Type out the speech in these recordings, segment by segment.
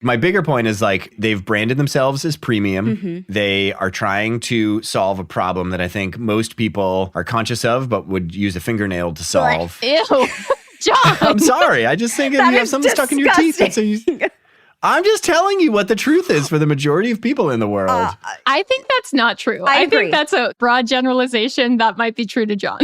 My bigger point is like they've branded themselves as premium. Mm-hmm. They are trying to solve a problem that I think most people are conscious of, but would use a fingernail to solve. Ew. John. I'm sorry. I just think if you have something stuck in your teeth. And so I'm just telling you what the truth is for the majority of people in the world. I think that's not true. I agree. think that's a broad generalization that might be true to John.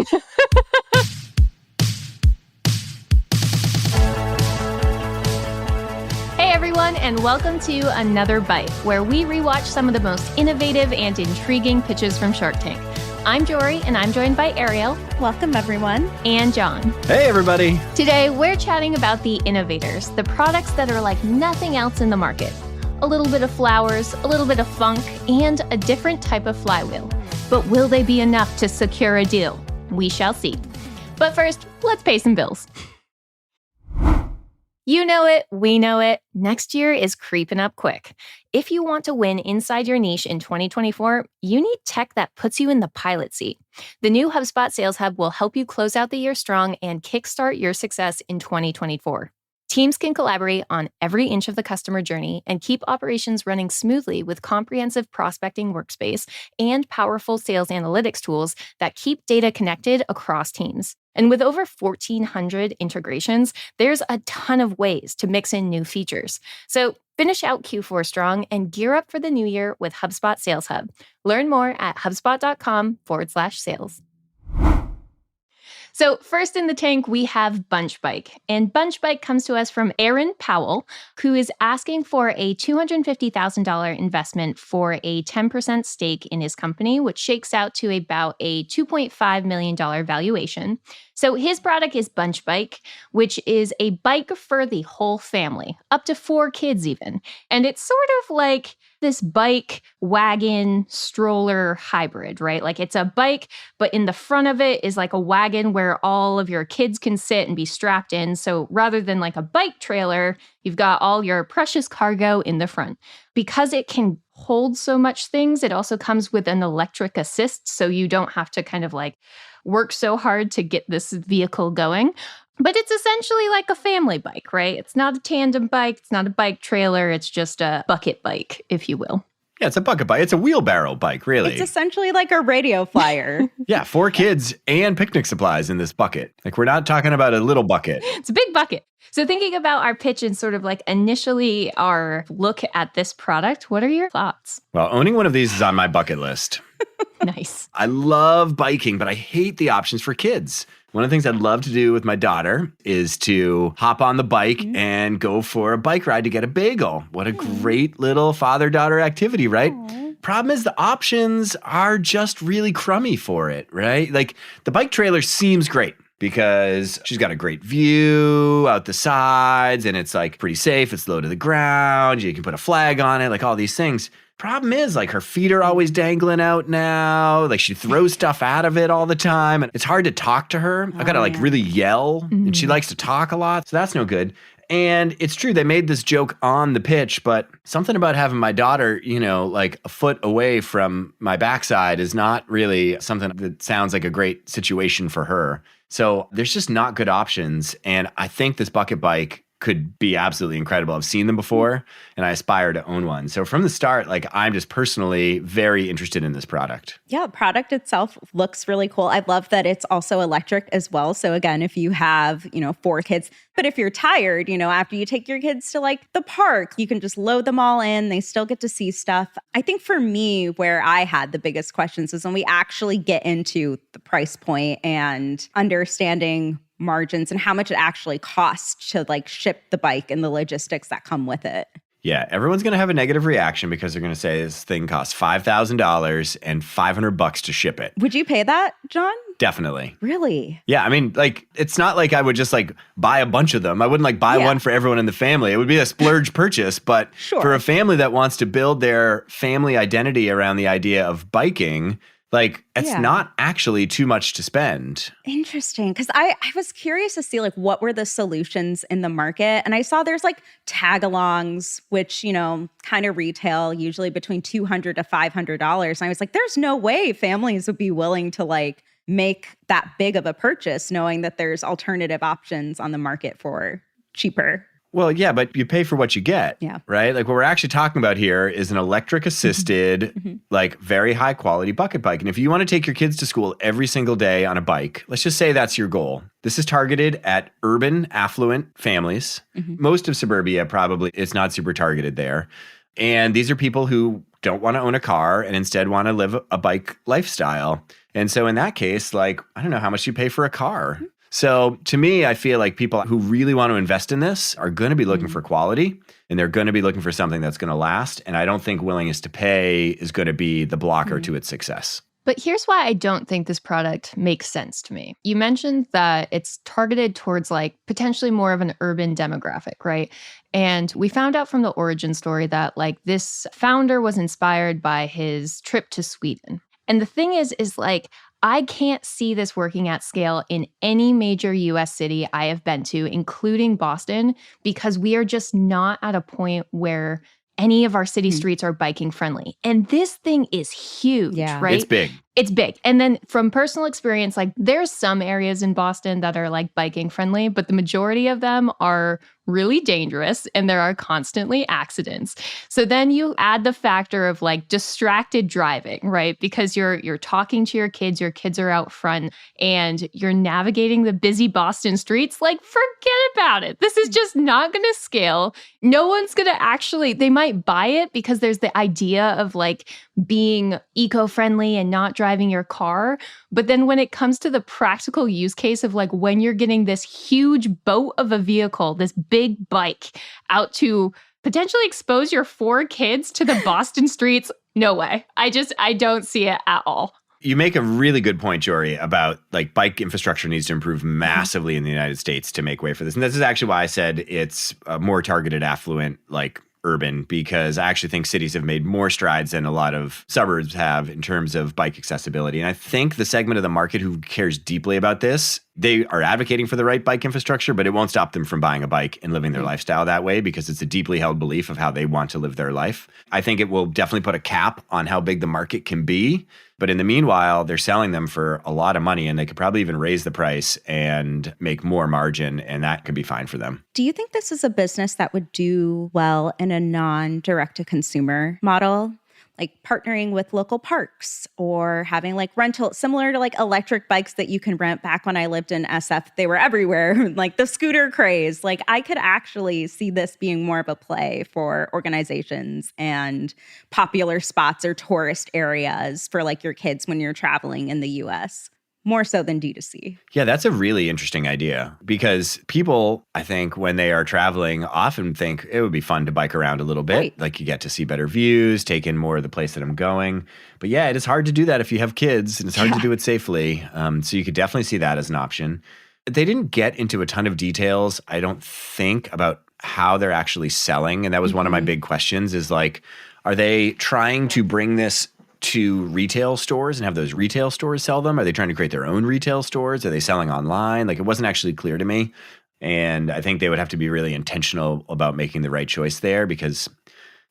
Hey everyone, and welcome to Another Bite, where we rewatch some of the most innovative and intriguing pitches from Shark Tank. I'm Jorie, and I'm joined by Ariel. Welcome, everyone. And John. Hey, everybody. Today, we're chatting about the innovators, the products that are like nothing else in the market. A little bit of flowers, a little bit of funk, and a different type of flywheel. But will they be enough to secure a deal? We shall see. But first, let's pay some bills. You know it, we know it. Next year is creeping up quick. If you want to win inside your niche in 2024, you need tech that puts you in the pilot seat. The new HubSpot Sales Hub will help you close out the year strong and kickstart your success in 2024. Teams can collaborate on every inch of the customer journey and keep operations running smoothly with comprehensive prospecting workspace and powerful sales analytics tools that keep data connected across teams. And with over 1,400 integrations, there's a ton of ways to mix in new features. So finish out Q4 strong and gear up for the new year with HubSpot Sales Hub. Learn more at hubspot.com/sales. So first in the tank, we have Bunch Bike. And Bunch Bike comes to us from Aaron Powell, who is asking for a $250,000 investment for a 10% stake in his company, which shakes out to about a $2.5 million valuation. So his product is Bunch Bike, which is a bike for the whole family, up to 4 kids even. And it's sort of like this bike, wagon, stroller hybrid, right? Like it's a bike, but in the front of it is like a wagon where all of your kids can sit and be strapped in. So rather than like a bike trailer, you've got all your precious cargo in the front. Because it can hold so much things, it also comes with an electric assist, so you don't have to kind of like work so hard to get this vehicle going. But it's essentially like a family bike, right? It's not a tandem bike. It's not a bike trailer. It's just a bucket bike, if you will. Yeah, it's a bucket bike. It's a wheelbarrow bike, really. It's essentially like a radio flyer. Yeah, 4 kids and picnic supplies in this bucket. Like, we're not talking about a little bucket. It's a big bucket. So thinking about our pitch and sort of like initially our look at this product, what are your thoughts? Well, owning one of these is on my bucket list. Nice. I love biking, but I hate the options for kids. One of the things I'd love to do with my daughter is to hop on the bike and go for a bike ride to get a bagel. What a great little father-daughter activity, right? Problem is the options are just really crummy for it, right? Like the bike trailer seems great because she's got a great view out the sides and it's like pretty safe. It's low to the ground. You can put a flag on it, like all these things. Problem is, like, her feet are always dangling out now. Like, she throws stuff out of it all the time. And it's hard to talk to her. I've got to, like, really yell. And she likes to talk a lot. So that's no good. And it's true, they made this joke on the pitch, but something about having my daughter, you know, like a foot away from my backside is not really something that sounds like a great situation for her. So there's just not good options. And I think this bucket bike could be absolutely incredible. I've seen them before and I aspire to own one. So from the start, like I'm just personally very interested in this product. Yeah, the product itself looks really cool. I love that it's also electric as well. So again, if you have, 4 kids, but if you're tired, after you take your kids to like the park, you can just load them all in. They still get to see stuff. I think for me, where I had the biggest questions is when we actually get into the price point and understanding margins and how much it actually costs to like ship the bike and the logistics that come with it. Yeah, everyone's going to have a negative reaction because they're going to say this thing costs $5,000 and $500 to ship it. Would you pay that, John? Definitely. Really? Yeah, I mean, like, it's not like I would just like buy a bunch of them. I wouldn't like buy one for everyone in the family. It would be a splurge purchase. But for a family that wants to build their family identity around the idea of biking, like, it's not actually too much to spend. Interesting. Because I was curious to see, like, what were the solutions in the market? And I saw there's, like, tag-alongs, which, kind of retail usually between $200 to $500. And I was like, there's no way families would be willing to, like, make that big of a purchase knowing that there's alternative options on the market for cheaper. Well, yeah, but you pay for what you get, right? Like what we're actually talking about here is an electric assisted, like very high quality bucket bike. And if you want to take your kids to school every single day on a bike, let's just say that's your goal. This is targeted at urban, affluent families. Most of suburbia probably it's not super targeted there. And these are people who don't want to own a car and instead want to live a bike lifestyle. And so in that case, like, I don't know how much you pay for a car. So to me, I feel like people who really want to invest in this are going to be looking for quality and they're going to be looking for something that's going to last. And I don't think willingness to pay is going to be the blocker to its success. But here's why I don't think this product makes sense to me. You mentioned that it's targeted towards like potentially more of an urban demographic, right? And we found out from the origin story that like this founder was inspired by his trip to Sweden. And the thing is like, I can't see this working at scale in any major US city I have been to, including Boston, because we are just not at a point where any of our city streets are biking friendly. And this thing is huge, right? It's big. It's big. And then from personal experience, like there's some areas in Boston that are like biking friendly, but the majority of them are really dangerous and there are constantly accidents. So then you add the factor of like distracted driving, right? Because you're talking to your kids are out front and you're navigating the busy Boston streets. Like forget about it. This is just not going to scale. No one's going to actually, they might buy it because there's the idea of like being eco-friendly and not driving your car. But then when it comes to the practical use case of like when you're getting this huge boat of a vehicle, this big bike out to potentially expose your 4 kids to the Boston streets, no way. I don't see it at all. You make a really good point, Jorie, about like bike infrastructure needs to improve massively in the United States to make way for this. And this is actually why I said it's more targeted, affluent, like urban, because I actually think cities have made more strides than a lot of suburbs have in terms of bike accessibility. And I think the segment of the market who cares deeply about this, they are advocating for the right bike infrastructure, but it won't stop them from buying a bike and living their lifestyle that way because it's a deeply held belief of how they want to live their life. I think it will definitely put a cap on how big the market can be. But in the meanwhile, they're selling them for a lot of money and they could probably even raise the price and make more margin, and that could be fine for them. Do you think this is a business that would do well in a non-direct-to-consumer model? Like partnering with local parks or having like rental, similar to like electric bikes that you can rent. Back when I lived in SF, they were everywhere, like the scooter craze. Like I could actually see this being more of a play for organizations and popular spots or tourist areas for like your kids when you're traveling in the US. More so than D2C. Yeah, that's a really interesting idea because people, I think, when they are traveling, often think it would be fun to bike around a little bit. Right. Like you get to see better views, take in more of the place that I'm going. But yeah, it is hard to do that if you have kids and it's hard to do it safely. So you could definitely see that as an option. They didn't get into a ton of details, I don't think, about how they're actually selling. And that was one of my big questions is like, are they trying to bring this to retail stores and have those retail stores sell them? Are they trying to create their own retail stores? Are they selling online? Like it wasn't actually clear to me. And I think they would have to be really intentional about making the right choice there because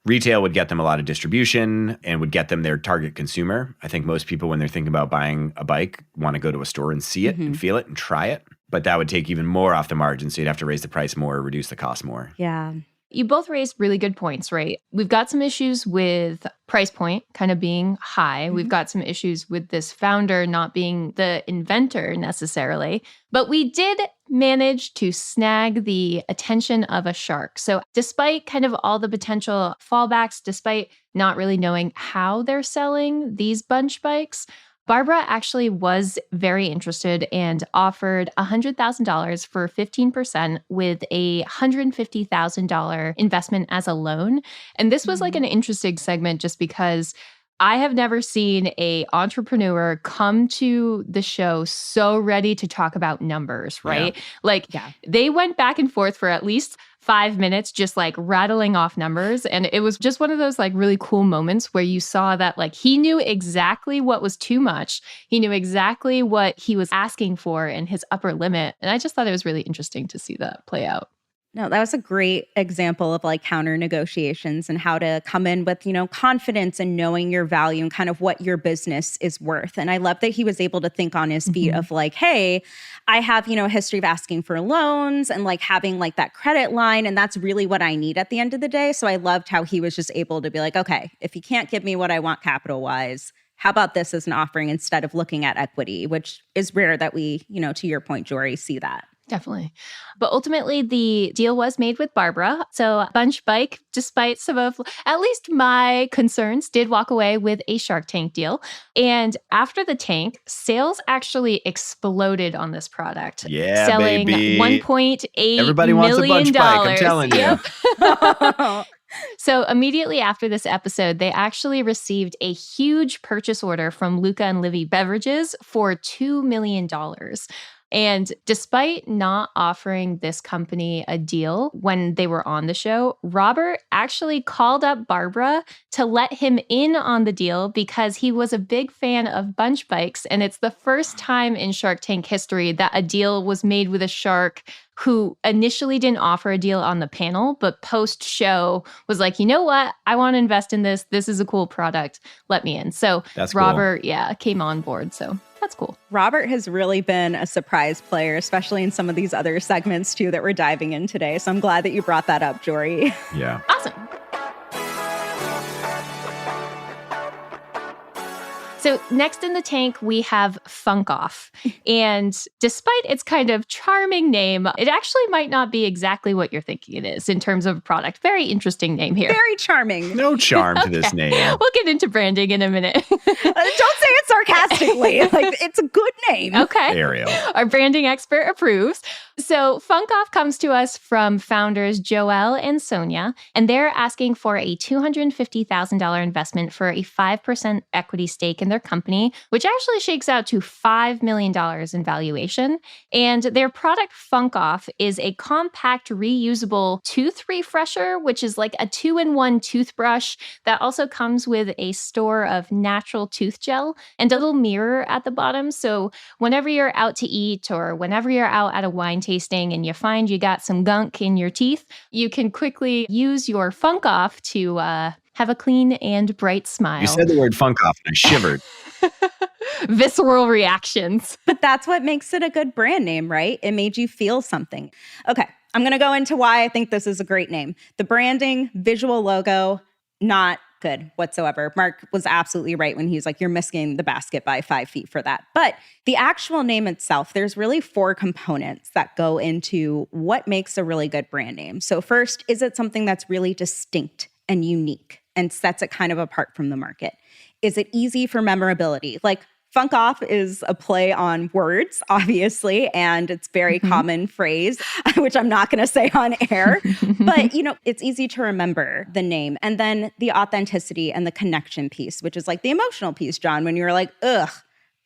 retail would get them a lot of distribution and would get them their target consumer. I think most people, when they're thinking about buying a bike, want to go to a store and see it and feel it and try it. But that would take even more off the margin. So you'd have to raise the price more or reduce the cost more. Yeah. You both raised really good points, right? We've got some issues with price point kind of being high. We've got some issues with this founder not being the inventor necessarily. But we did manage to snag the attention of a shark. So despite kind of all the potential fallbacks, despite not really knowing how they're selling these bunch bikes, Barbara actually was very interested and offered $100,000 for 15% with a $150,000 investment as a loan. And this was like an interesting segment just because I have never seen an entrepreneur come to the show so ready to talk about numbers, right? They went back and forth for at least 5 minutes, just like rattling off numbers. And it was just one of those like really cool moments where you saw that like he knew exactly what was too much. He knew exactly what he was asking for and his upper limit. And I just thought it was really interesting to see that play out. No, that was a great example of like counter negotiations and how to come in with, confidence and knowing your value and kind of what your business is worth. And I love that he was able to think on his feet of like, hey, I have, a history of asking for loans and like having like that credit line. And that's really what I need at the end of the day. So I loved how he was just able to be like, okay, if you can't give me what I want capital wise, how about this as an offering instead of looking at equity, which is rare that we, to your point, Jorie, see that. Definitely. But ultimately, the deal was made with Barbara. So Bunch Bike, despite some of at least my concerns, did walk away with a Shark Tank deal. And after the tank, sales actually exploded on this product. Yeah, selling baby. $1.8 Everybody wants a Bunch Bike, I'm telling you. Yep. So immediately after this episode, they actually received a huge purchase order from Luca and Livy Beverages for $2 million. And despite not offering this company a deal when they were on the show, Robert actually called up Barbara to let him in on the deal because he was a big fan of Bunch Bikes. And it's the first time in Shark Tank history that a deal was made with a shark who initially didn't offer a deal on the panel, but post-show was like, you know what? I want to invest in this. This is a cool product. Let me in. So That's Robert, came on board. So that's cool. Robert has really been a surprise player, especially in some of these other segments too that we're diving in today. So I'm glad that you brought that up, Jorie. Yeah. Awesome. So next in the tank, we have FunkkOff. And despite its kind of charming name, it actually might not be exactly what you're thinking it is in terms of product. Very interesting name here. Very charming. No charm to this name. We'll get into branding in a minute. Don't say it sarcastically. Like, it's a good name. Okay. Ariel. Our branding expert approves. So FunkkOff comes to us from founders Joelle and Sonia, and they're asking for a $250,000 investment for a 5% equity stake in their company, which actually shakes out to $5 million in valuation. And their product FunkkOff is a compact, reusable tooth refresher, which is like a 2-in-1 toothbrush that also comes with a store of natural tooth gel and a little mirror at the bottom. So whenever you're out to eat or whenever you're out at a wine tasting and you find you got some gunk in your teeth, you can quickly use your FunkkOff to have a clean and bright smile. You said the word FunkkOff and I shivered. Visceral reactions. But that's what makes it a good brand name, right? It made you feel something. Okay, I'm going to go into why I think this is a great name. The branding, visual logo, not good whatsoever. Mark was absolutely right when he's like, you're missing the basket by 5 feet for that. But the actual name itself, there's really 4 components that go into what makes a really good brand name. So first, is it something that's really distinct and unique and sets it kind of apart from the market? Is it easy for memorability? Like FunkkOff is a play on words, obviously, and it's very common phrase, which I'm not going to say on air. But, it's easy to remember the name. And then the authenticity and the connection piece, which is like the emotional piece, Jon, when you're like, ugh,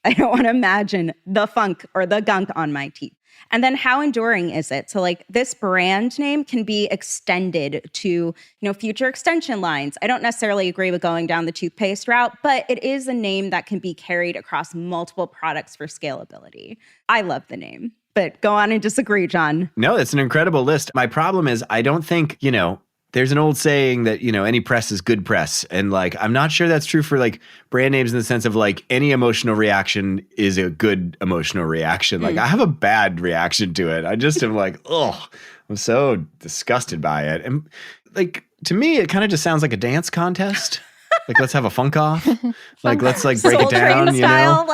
I don't want to imagine the funk or the gunk on my teeth. And then how enduring is it? So like this brand name can be extended to, future extension lines. I don't necessarily agree with going down the toothpaste route, but it is a name that can be carried across multiple products for scalability. I love the name, but go on and disagree, Jon. No, it's an incredible list. My problem is I don't think, there's an old saying that, any press is good press. And I'm not sure that's true for brand names in the sense of any emotional reaction is a good emotional reaction. I have a bad reaction to it. I just am oh, I'm so disgusted by it. And to me, it kind of just sounds like a dance contest. Let's have a FunkkOff. Let's break Soul it down, Train style,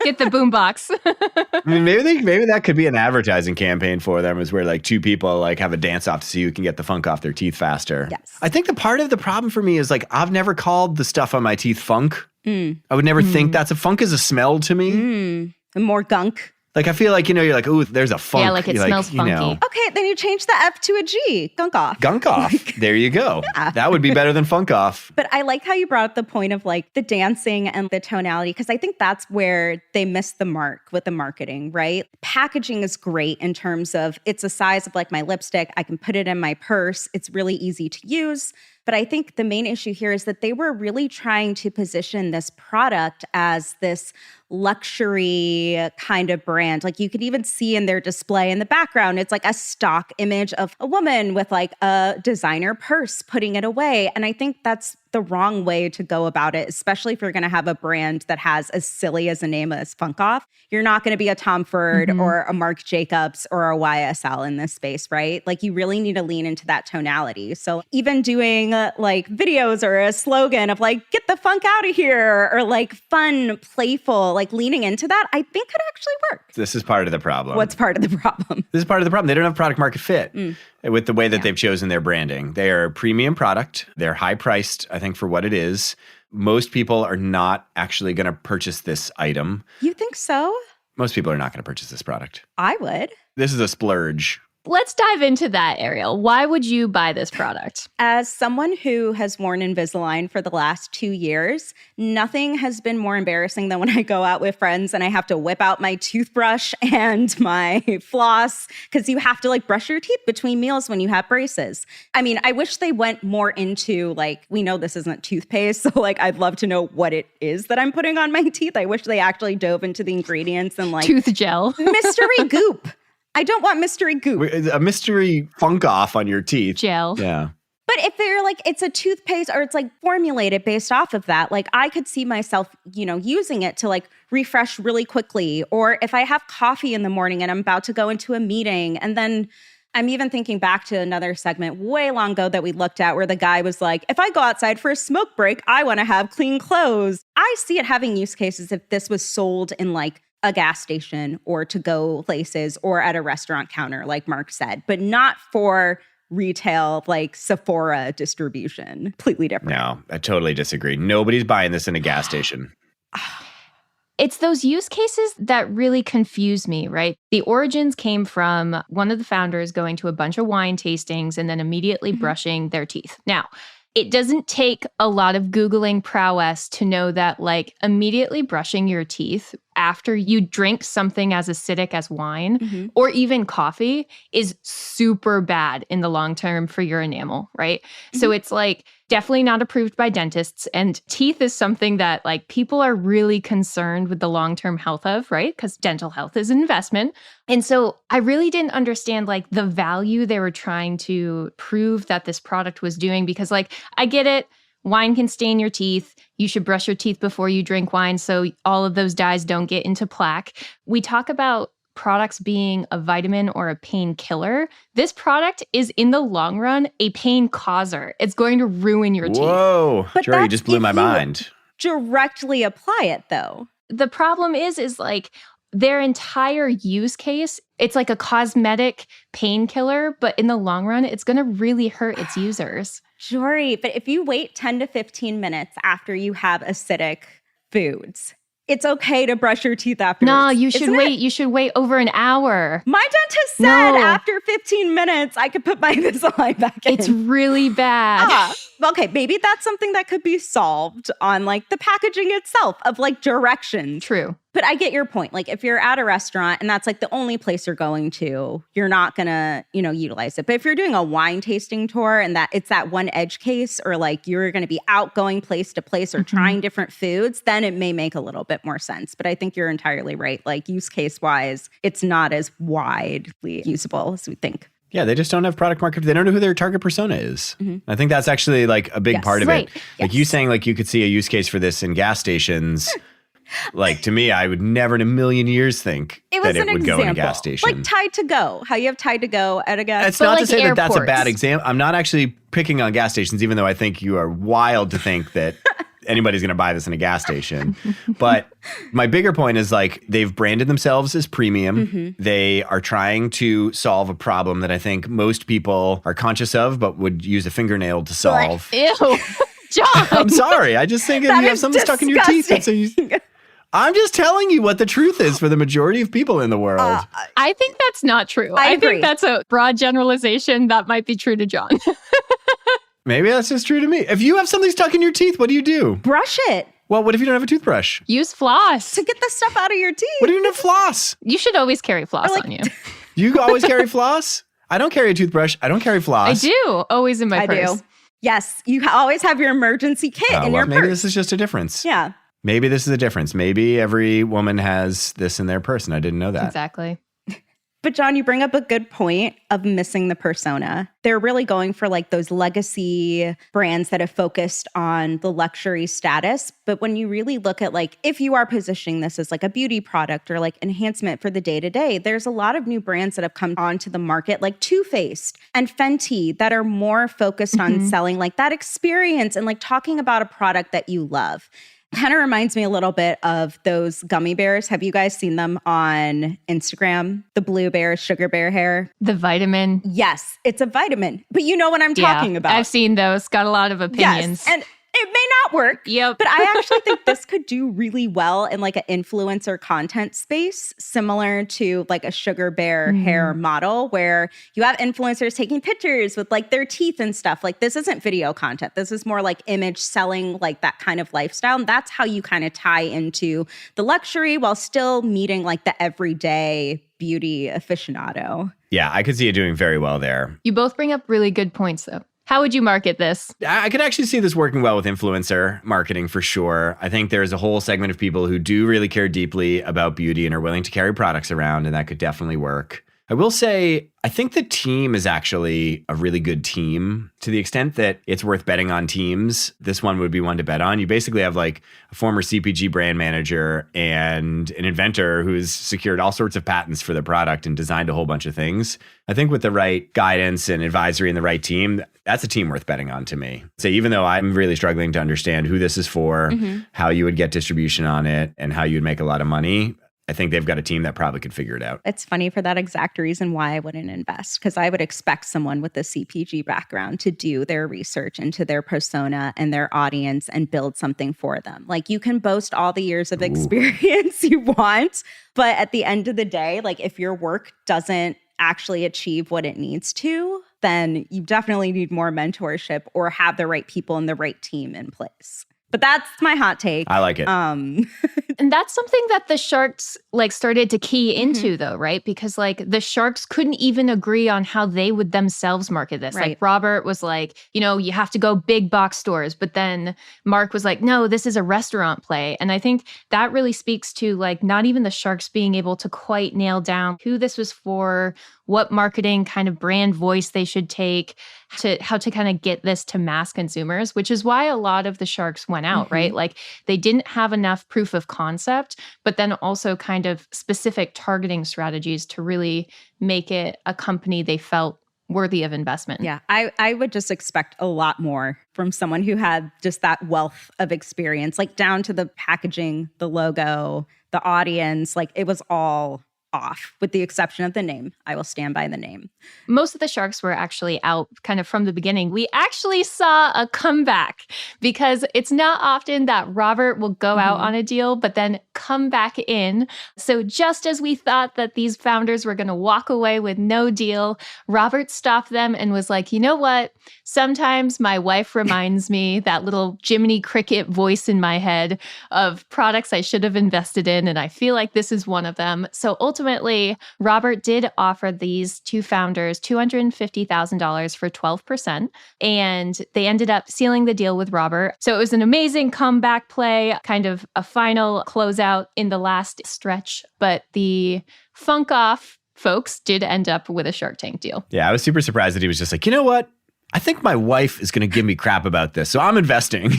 Get the boombox. I mean, maybe that could be an advertising campaign for them, is where 2 people have a dance off to see who can get the funk off their teeth faster. Yes. I think the part of the problem for me is I've never called the stuff on my teeth funk. I would never think that's a funk is a smell to me. And more gunk. I feel you're ooh, there's a funk. Yeah, it smells funky. Okay, then you change the F to a G. Gunk-off. Gunk-off. There you go. Yeah. That would be better than FunkkOff. But I like how you brought up the point of the dancing and the tonality, because I think that's where they missed the mark with the marketing, right? Packaging is great in terms of it's the size of my lipstick. I can put it in my purse. It's really easy to use. But I think the main issue here is that they were really trying to position this product as this luxury kind of brand. Like you could even see in their display in the background, it's like a stock image of a woman with like a designer purse putting it away. And I think that's the wrong way to go about it, especially if you're going to have a brand that has as silly as a name as FunkkOff. You're not going to be a Tom Ford or a Marc Jacobs or a YSL in this space, right? Like you really need to lean into that tonality. So even doing like videos or a slogan of like, get the funk out of here, or like fun, playful, like leaning into that, I think could actually work. This is part of the problem. What's part of the problem? This is part of the problem. They don't have product market fit with the way that they've chosen their branding. They are a premium product. They're high priced, I think, for what it is. Most people are not actually going to purchase this item. You think so? Most people are not going to purchase this product. I would. This is a splurge. Let's dive into that, Ariel. Why would you buy this product? As someone who has worn Invisalign for the last 2 years, nothing has been more embarrassing than when I go out with friends and I have to whip out my toothbrush and my floss, because you have to like brush your teeth between meals when you have braces. I mean, I wish they went more into like, we know this isn't toothpaste, so like I'd love to know what it is that I'm putting on my teeth. I wish they actually dove into the ingredients and like tooth gel. mystery goop. I don't want mystery goop. A mystery FunkkOff on your teeth. Gel. Yeah. But if they're like, it's a toothpaste or it's like formulated based off of that, like I could see myself, you know, using it to like refresh really quickly. Or if I have coffee in the morning and I'm about to go into a meeting, and then I'm even thinking back to another segment way long ago that we looked at where the guy was like, if I go outside for a smoke break, I want to have clean clothes. I see it having use cases if this was sold in like a gas station or to go places or at a restaurant counter, like Mark said, but not for retail, like Sephora distribution. Completely different. No, I totally disagree. Nobody's buying this in a gas station. It's those use cases that really confuse me, right? The origins came from one of the founders going to a bunch of wine tastings and then immediately brushing their teeth. Now, it doesn't take a lot of Googling prowess to know that like immediately brushing your teeth after you drink something as acidic as wine or even coffee is super bad in the long term for your enamel, right? So it's like definitely not approved by dentists. And teeth is something that like people are really concerned with the long-term health of, right? Because dental health is an investment. And so I really didn't understand like the value they were trying to prove that this product was doing, because like I get it. Wine can stain your teeth. You should brush your teeth before you drink wine so all of those dyes don't get into plaque. We talk about products being a vitamin or a painkiller. This product is in the long run a pain causer. It's going to ruin your teeth. Whoa, Jorie, you just blew my mind. Directly apply it though. The problem is like their entire use case, it's like a cosmetic painkiller, but in the long run, it's going to really hurt its users. Jorie, but if you wait 10 to 15 minutes after you have acidic foods, it's okay to brush your teeth afterwards. No, you should wait. You should wait over an hour. My dentist said after 15 minutes, I could put my Invisalign back in. It's really bad. Okay, maybe that's something that could be solved on like the packaging itself of like directions. True. But I get your point. Like if you're at a restaurant and that's like the only place you're going to, you're not gonna, you know, utilize it. But if you're doing a wine tasting tour and that it's that one edge case, or like you're gonna be out going place to place or trying different foods, then it may make a little bit more sense. But I think you're entirely right. Like use case wise, it's not as widely usable as we think. Yeah, they just don't have product market. They don't know who their target persona is. I think that's actually like a big part of it. Like you saying like you could see a use case for this in gas stations. Like to me, I would never in a million years think that it would go in a gas station. Like Tide to Go. How you have Tide to Go at a gas station. It's not to say that that's a bad example. I'm not actually picking on gas stations, even though I think you are wild to think that anybody's going to buy this in a gas station. But my bigger point is like they've branded themselves as premium. They are trying to solve a problem that I think most people are conscious of, but would use a fingernail to solve. Ew. John. I'm sorry. I just think if you have something stuck in your teeth, that's I'm just telling you what the truth is for the majority of people in the world. I think that's not true. I think that's a broad generalization that might be true to John. Maybe that's just true to me. If you have something stuck in your teeth, what do? Brush it. Well, what if you don't have a toothbrush? Use floss. To get the stuff out of your teeth. What do you need floss? You should always carry floss on you. You always carry floss? I don't carry a toothbrush. I don't carry floss. I do. Always in my purse. I do. Yes. You always have your emergency kit in your purse. Maybe this is just a difference. Yeah. Maybe this is a difference. Maybe every woman has this in their person. I didn't know that. Exactly. But Jon, you bring up a good point of missing the persona. They're really going for like those legacy brands that have focused on the luxury status. But when you really look at like, if you are positioning this as like a beauty product or like enhancement for the day-to-day, there's a lot of new brands that have come onto the market like Too Faced and Fenty that are more focused on selling like that experience and like talking about a product that you love. Kind of reminds me a little bit of those gummy bears. Have you guys seen them on Instagram? The blue bear, sugar bear hair. The vitamin. Yes, it's a vitamin. But you know what I'm talking about. I've seen those. Got a lot of opinions. Yes, and it may not work. Yep. But I actually think this could do really well in like an influencer content space, similar to like a sugar bear hair model where you have influencers taking pictures with like their teeth and stuff. Like this isn't video content. This is more like image selling, like that kind of lifestyle. And that's how you kind of tie into the luxury while still meeting like the everyday beauty aficionado. Yeah, I could see it doing very well there. You both bring up really good points, though. How would you market this? I could actually see this working well with influencer marketing for sure. I think there's a whole segment of people who do really care deeply about beauty and are willing to carry products around, and that could definitely work. I will say, I think the team is actually a really good team to the extent that it's worth betting on teams. This one would be one to bet on. You basically have like a former CPG brand manager and an inventor who's secured all sorts of patents for the product and designed a whole bunch of things. I think with the right guidance and advisory and the right team, that's a team worth betting on to me. So even though I'm really struggling to understand who this is for, how you would get distribution on it, and how you'd make a lot of money, I think they've got a team that probably could figure it out. It's funny for that exact reason why I wouldn't invest, because I would expect someone with a CPG background to do their research into their persona and their audience and build something for them. Like you can boast all the years of experience you want, but at the end of the day, like if your work doesn't actually achieve what it needs to, then you definitely need more mentorship or have the right people and the right team in place. But that's my hot take. I like it. And that's something that the sharks like started to key into though, right? Because like the sharks couldn't even agree on how they would themselves market this. Right. Like Robert was like, you know, you have to go big box stores. But then Mark was like, no, this is a restaurant play. And I think that really speaks to like not even the sharks being able to quite nail down who this was for, what marketing kind of brand voice they should take, to how to kind of get this to mass consumers, which is why a lot of the sharks went out, right? Like they didn't have enough proof of concept, but then also kind of specific targeting strategies to really make it a company they felt worthy of investment. Yeah, I would just expect a lot more from someone who had just that wealth of experience, like down to the packaging, the logo, the audience, like it was all off, with the exception of the name. I will stand by the name. Most of the sharks were actually out kind of from the beginning. We actually saw a comeback because it's not often that Robert will go out on a deal, but then come back in. So just as we thought that these founders were going to walk away with no deal, Robert stopped them and was like, you know what? Sometimes my wife reminds me, that little Jiminy Cricket voice in my head, of products I should have invested in. And I feel like this is one of them. So ultimately, Robert did offer these two founders $250,000 for 12%, and they ended up sealing the deal with Robert. So it was an amazing comeback play, kind of a final closeout in the last stretch. But the FunkkOff folks did end up with a Shark Tank deal. Yeah, I was super surprised that he was just like, you know what? I think my wife is going to give me crap about this, so I'm investing.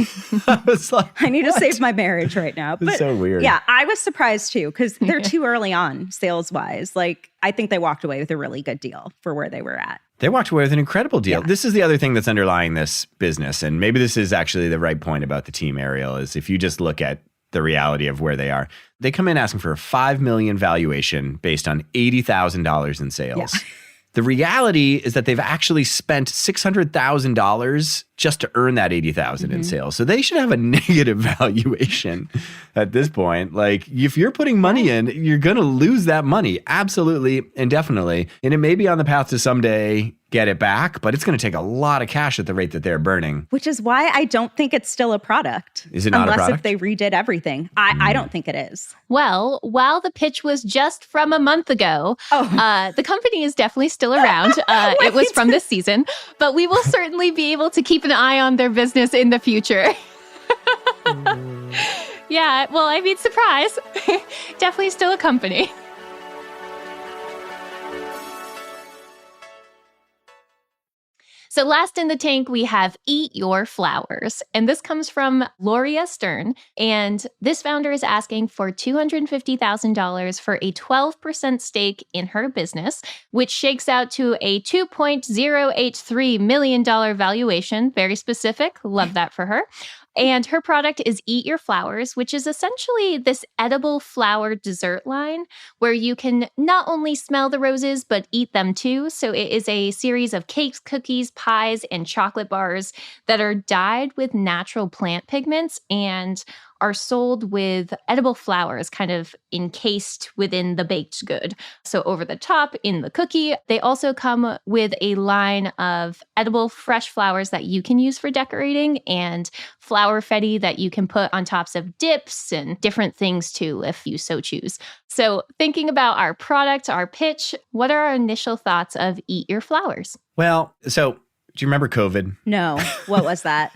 I was like, I need to save my marriage right now. It's so weird. Yeah, I was surprised too, because they're too early on sales-wise. Like, I think they walked away with a really good deal for where they were at. They walked away with an incredible deal. Yeah. This is the other thing that's underlying this business, and maybe this is actually the right point about the team, Ariel, is if you just look at the reality of where they are. They come in asking for a $5 million valuation based on $80,000 in sales. Yeah. The reality is that they've actually spent $600,000 just to earn that $80,000 in sales. So they should have a negative valuation at this point. Like, if you're putting money in, you're going to lose that money. Absolutely and definitely. And it may be on the path to someday get it back, but it's going to take a lot of cash at the rate that they're burning. Which is why I don't think it's still a product. Is it not a product? Unless if they redid everything. I don't think it is. Well, while the pitch was just from a month ago, the company is definitely still around. It was from this season, but we will certainly be able to keep an eye on their business in the future. Yeah, well, I mean, surprise. Definitely still a company. So last in the tank, we have Eat Your Flowers. And this comes from Loria Stern. And this founder is asking for $250,000 for a 12% stake in her business, which shakes out to a $2.083 million valuation. Very specific. Love that for her. And her product is Eat Your Flowers, which is essentially this edible flower dessert line where you can not only smell the roses, but eat them too. So it is a series of cakes, cookies, pies, and chocolate bars that are dyed with natural plant pigments and are sold with edible flowers kind of encased within the baked good. So over the top in the cookie, they also come with a line of edible fresh flowers that you can use for decorating and flower confetti that you can put on tops of dips and different things too, if you so choose. So thinking about our product, our pitch, what are our initial thoughts of Eat Your Flowers? Well, so do you remember COVID? No. What was that?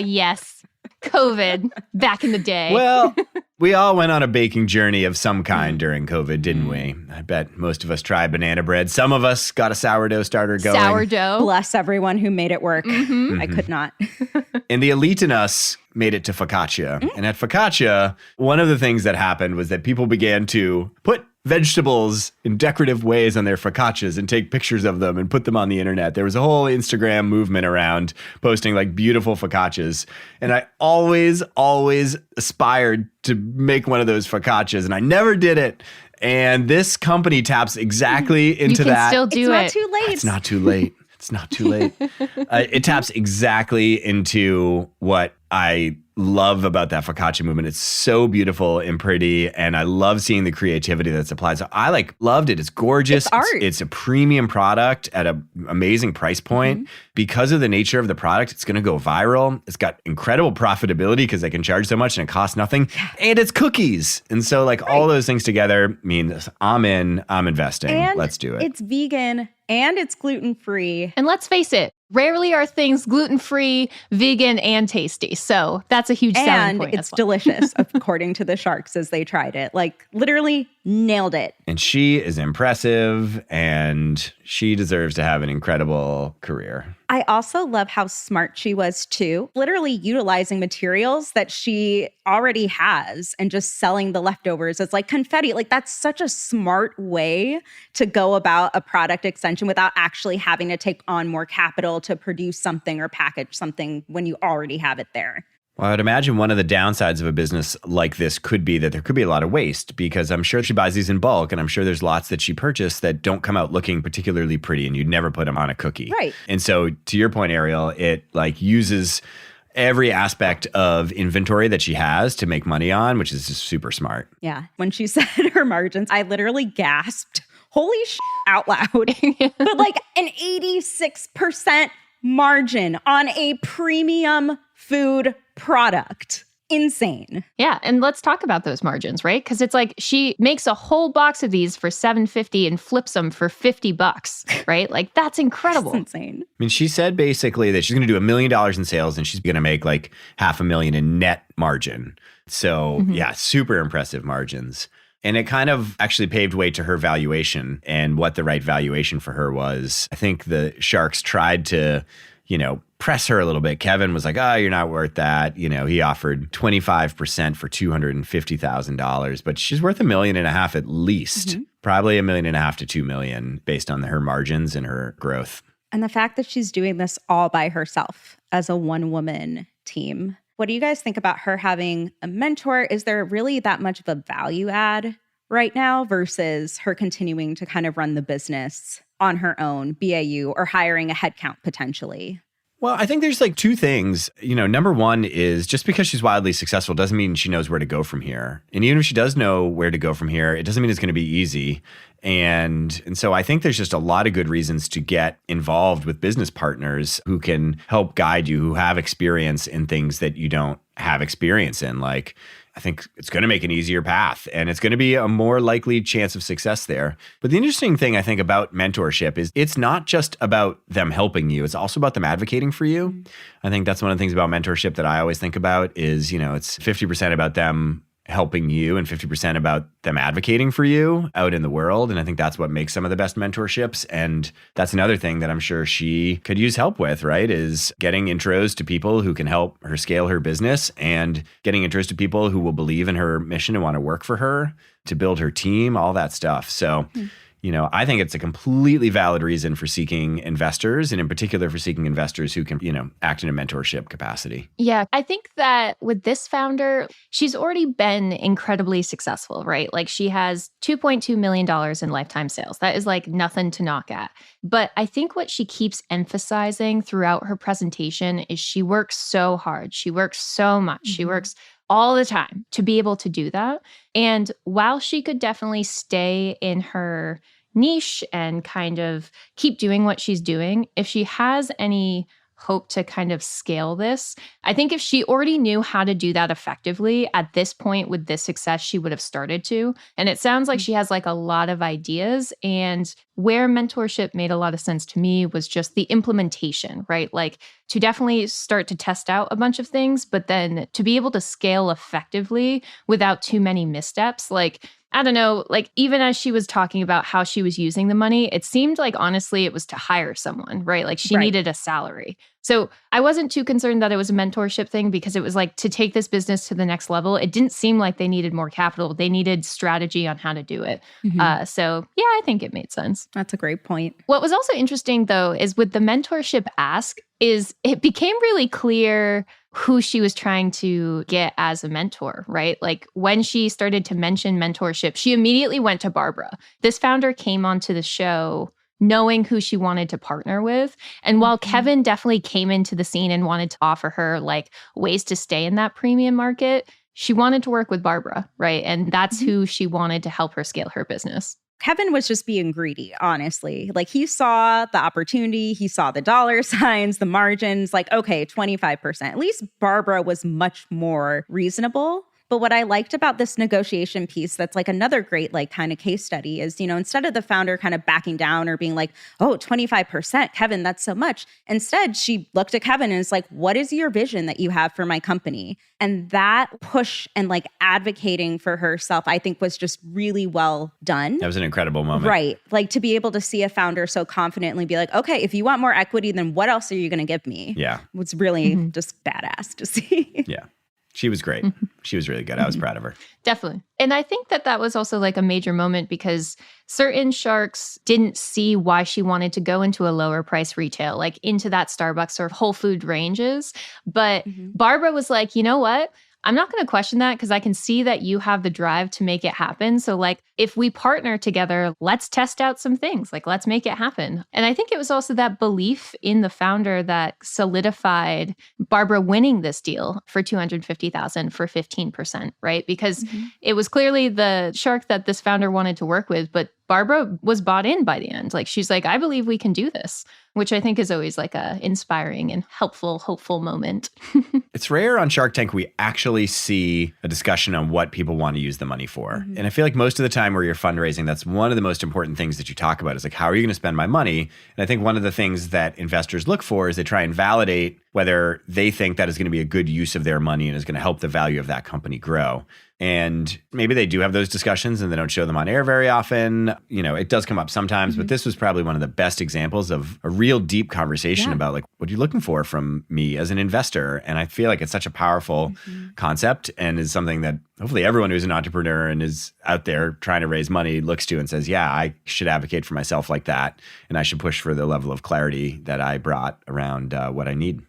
Yes. COVID back in the day. Well, we all went on a baking journey of some kind during COVID, didn't we? I bet most of us tried banana bread. Some of us got a sourdough starter going. Sourdough. Bless everyone who made it work. I could not. And the elite in us made it to focaccia. And at focaccia, one of the things that happened was that people began to put vegetables in decorative ways on their focaccias and take pictures of them and put them on the internet. There was a whole Instagram movement around posting like beautiful focaccias. And I always aspired to make one of those focaccias, and I never did it. And this company taps exactly into that. You can still do it. It's not too late. It's not too late. It's not too late. It taps exactly into what I love about that focaccia movement. It's so beautiful and pretty, and I love seeing the creativity that's applied. So I loved it. It's gorgeous. It's art. It's a premium product at an amazing price point. Because of the nature of the product, it's going to go viral. It's got incredible profitability because they can charge so much and it costs nothing. And it's cookies. And so all those things together means I'm in, I'm investing. And let's do it. It's vegan and it's gluten-free. And let's face it, rarely are things gluten-free, vegan, and tasty. So that's a huge selling point. And it's delicious, according to the sharks as they tried it. Literally nailed it. And she is impressive, and she deserves to have an incredible career. I also love how smart she was too, literally utilizing materials that she already has and just selling the leftovers as confetti. That's such a smart way to go about a product extension without actually having to take on more capital to produce something or package something when you already have it there. Well, I'd imagine one of the downsides of a business like this could be that there could be a lot of waste, because I'm sure she buys these in bulk, and I'm sure there's lots that she purchased that don't come out looking particularly pretty, and you'd never put them on a cookie. Right. And so to your point, Ariel, it uses every aspect of inventory that she has to make money on, which is just super smart. Yeah. When she said her margins, I literally gasped, holy shit, out loud. But an 86% margin on a premium food product. Insane. Yeah, and let's talk about those margins, right? Because it's she makes a whole box of these for $7.50 and flips them for $50, right? That's incredible. That's insane. I mean, she said basically that she's going to do $1 million in sales, and she's going to make $500,000 in net margin. So yeah, super impressive margins. And it kind of actually paved way to her valuation and what the right valuation for her was. I think the sharks tried to, press her a little bit. Kevin was like, oh, you're not worth that. He offered 25% for $250,000, but she's worth $1.5 million at least. Probably $1.5 million to $2 million based on her margins and her growth. And the fact that she's doing this all by herself as a one-woman team. What do you guys think about her having a mentor? Is there really that much of a value add right now versus her continuing to kind of run the business on her own, BAU, or hiring a headcount potentially? Well, I think there's two things. Number one is just because she's wildly successful doesn't mean she knows where to go from here. And even if she does know where to go from here, it doesn't mean it's going to be easy. And so I think there's just a lot of good reasons to get involved with business partners who can help guide you, who have experience in things that you don't have experience in. Like, I think it's going to make an easier path and it's going to be a more likely chance of success there. But the interesting thing I think about mentorship is it's not just about them helping you. It's also about them advocating for you. Mm-hmm. I think that's one of the things about mentorship that I always think about is, it's 50% about them helping you and 50% about them advocating for you out in the world. And I think that's what makes some of the best mentorships. And that's another thing that I'm sure she could use help with, right? Is getting intros to people who can help her scale her business and getting intros to people who will believe in her mission and want to work for her, to build her team, all that stuff. So, I think it's a completely valid reason for seeking investors, and in particular for seeking investors who can, act in a mentorship capacity. Yeah, I think that with this founder, she's already been incredibly successful, right? Like she has $2.2 million in lifetime sales. That is like nothing to knock at. But I think what she keeps emphasizing throughout her presentation is she works so hard. She works so much. Mm-hmm. She works all the time to be able to do that. And while she could definitely stay in her niche and kind of keep doing what she's doing, if she has any hope to kind of scale this, I think if she already knew how to do that effectively at this point with this success, she would have started to. And it sounds like she has like a lot of ideas. And where mentorship made a lot of sense to me was just the implementation, right? Like to definitely start to test out a bunch of things, but then to be able to scale effectively without too many missteps. Like, I don't know, like even as she was talking about how she was using the money, it seemed like honestly it was to hire someone, right? Like she needed a salary. So I wasn't too concerned that it was a mentorship thing because it was like to take this business to the next level. It didn't seem like they needed more capital. They needed strategy on how to do it. Mm-hmm. So yeah, I think it made sense. That's a great point. What was also interesting though, is with the mentorship ask is it became really clear who she was trying to get as a mentor, right? Like when she started to mention mentorship, she immediately went to Barbara. This founder came onto the show knowing who she wanted to partner with. And while Kevin definitely came into the scene and wanted to offer her like ways to stay in that premium market, she wanted to work with Barbara, right? And that's who she wanted to help her scale her business. Kevin was just being greedy, honestly. Like he saw the opportunity, he saw the dollar signs, the margins, like, okay, 25%. At least Barbara was much more reasonable. But what I liked about this negotiation piece, that's like another great like kind of case study is, instead of the founder kind of backing down or being like, oh, 25%, Kevin, that's so much. Instead, she looked at Kevin and is like, what is your vision that you have for my company? And that push and like advocating for herself, I think was just really well done. That was an incredible moment. Right. Like to be able to see a founder so confidently be like, okay, if you want more equity, then what else are you going to give me? Yeah. It's really just badass to see. Yeah. She was great. She was really good. I was proud of her. Definitely. And I think that was also like a major moment because certain sharks didn't see why she wanted to go into a lower price retail, like into that Starbucks or Whole Food ranges. But Barbara was like, you know what? I'm not going to question that because I can see that you have the drive to make it happen. So like, if we partner together, let's test out some things. Like, let's make it happen. And I think it was also that belief in the founder that solidified Barbara winning this deal for $250,000 for 15%, right? Because it was clearly the shark that this founder wanted to work with, but Barbara was bought in by the end. Like, she's like, I believe we can do this, which I think is always like a inspiring and helpful, hopeful moment. It's rare on Shark Tank we actually see a discussion on what people want to use the money for. And I feel like most of the time where you're fundraising, that's one of the most important things that you talk about is like, how are you going to spend my money? And I think one of the things that investors look for is they try and validate whether they think that is going to be a good use of their money and is going to help the value of that company grow. And maybe they do have those discussions and they don't show them on air very often. It does come up sometimes, but this was probably one of the best examples of a real deep conversation about like, what are you looking for from me as an investor? And I feel like it's such a powerful concept and is something that hopefully everyone who's an entrepreneur and is out there trying to raise money looks to and says, yeah, I should advocate for myself like that. And I should push for the level of clarity that I brought around what I need.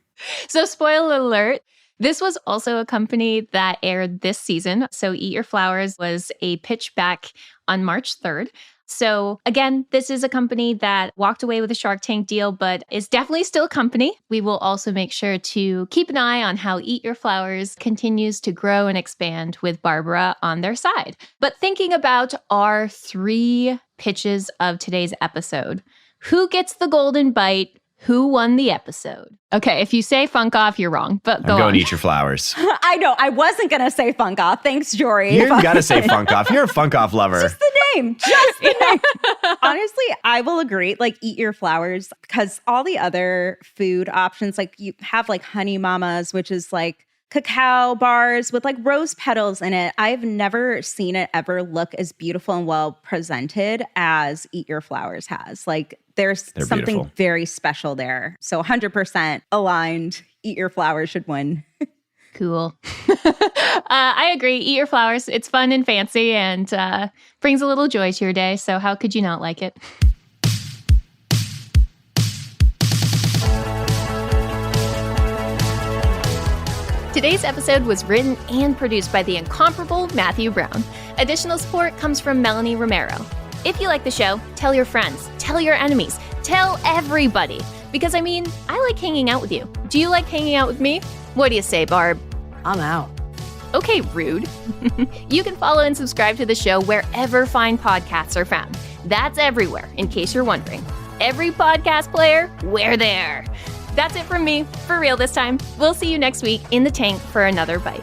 So spoiler alert, this was also a company that aired this season. So Eat Your Flowers was a pitch back on March 3rd. So again, this is a company that walked away with a Shark Tank deal, but is definitely still a company. We will also make sure to keep an eye on how Eat Your Flowers continues to grow and expand with Barbara on their side. But thinking about our 3 pitches of today's episode, who gets the golden bite? Who won the episode? Okay, if you say FunkkOff, you're wrong, but go I'm going on. to Eat Your Flowers. I know. I wasn't going to say FunkkOff. Thanks, Jorie. You've got to say FunkkOff. You're a FunkkOff lover. Just the name. Just the name. Honestly, I will agree. Like, Eat Your Flowers, because all the other food options, like you have like Honey Mamas, which is like cacao bars with like rose petals in it. I've never seen it ever look as beautiful and well presented as Eat Your Flowers has. Like, They're something beautiful. very special there. So 100% aligned. Eat Your Flowers should win. Cool. I agree. Eat Your Flowers. It's fun and fancy and brings a little joy to your day. So how could you not like it? Today's episode was written and produced by the incomparable Matthew Brown. Additional support comes from Melanie Romero. If you like the show, tell your friends, tell your enemies, tell everybody. Because I like hanging out with you. Do you like hanging out with me? What do you say, Barb? I'm out. Okay, rude. You can follow and subscribe to the show wherever fine podcasts are found. That's everywhere, in case you're wondering. Every podcast player, we're there. That's it from me, for real this time. We'll see you next week in the tank for another bite.